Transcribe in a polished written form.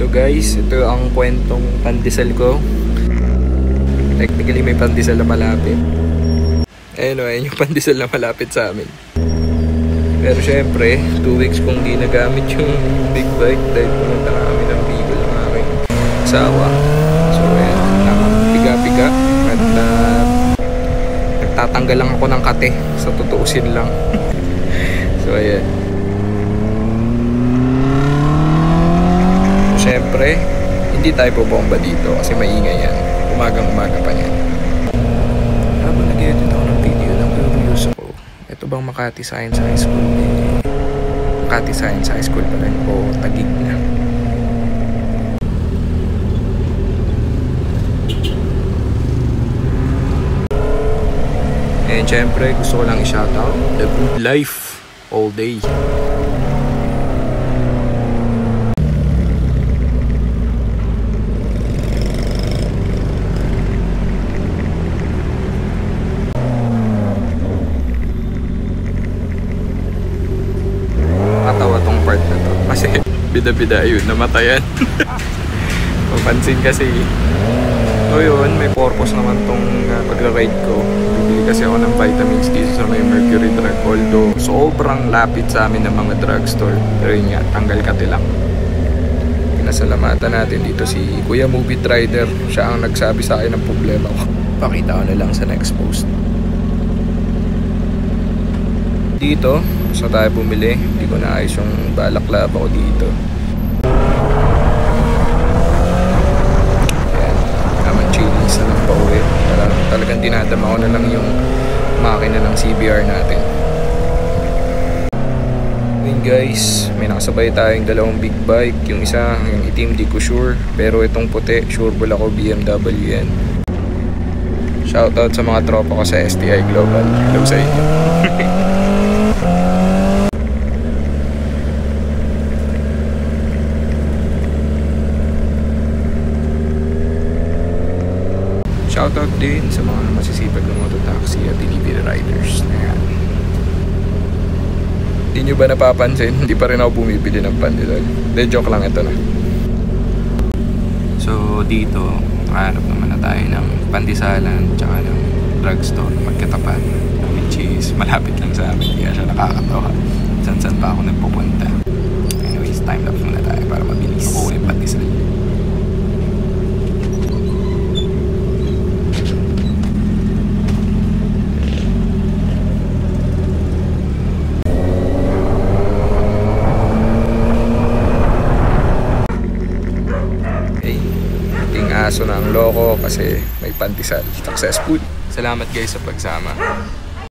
Ito guys, ito ang kwentong pandesal ko. Technically may pandesal na malapit. Ayun o, ayun yung pandesal na malapit sa amin. Pero syempre, 2 weeks kong di nagamit yung big bike dahil pumunta na kami ng Bicol ng aking asawa. So ayan, piga-piga at nagtatanggal lang ako ng kate sa tutuusin lang. So ayan. Siyempre, hindi tayo bobomba dito kasi maingay yan. Umagang-umaga pa yan. Habang nag-edit ako ng video, nag-reviews ako. Ito bang Makati Science High School? Makati Science High School pa rin o Taguig na. And syempre, gusto ko lang i-shoutout The Good Life all day. Kasi bida-bida yun, namatayan. Papansin kasi. So yun, may purpose naman tong pag-ride ko. Bibili kasi ako ng vitamins dito sa may Mercury Drug. Although sobrang lapit sa amin ng mga drugstore. Pero yun nga, tanggal kati lang. Pinasalamatan natin dito si Kuya Movie Rider. Siya ang nagsabi sa akin ng problema ko. Pakita ko na lang sa next post. Dito, sa tayo bumili. Hindi ko naayos yung balaklava ko dito. Ayan, naman chilies na lang pa uwi. Talagang dinadama ko na lang yung makina ng CBR natin. Ngayon guys, may nakasabay tayong dalawang big bike. Yung isa, yung itim, di ko sure. Pero itong puti, sure ball ako, BMW yan. Shoutout sa mga tropa ko sa STI Global. Hello sa inyo. Shoutout din sa mga masisipag ng mototaxi at delivery riders. Ayan. Hindi nyo ba napapansin? Hindi pa rin ako bumibili ng pandesal. De, joke lang, ito na. So dito, hanap naman na tayo ng pandesalan tsaka ng drugstore magkatapat, which is malapit lang sa amin. Kaya siya nakakatawa. San-san pa ako nagpupunta. Anyways, time lapse muna tayo para mabilis ako yung pandesal. Aso na ang loko kasi may pandesal. Successful. Salamat guys sa pagsama.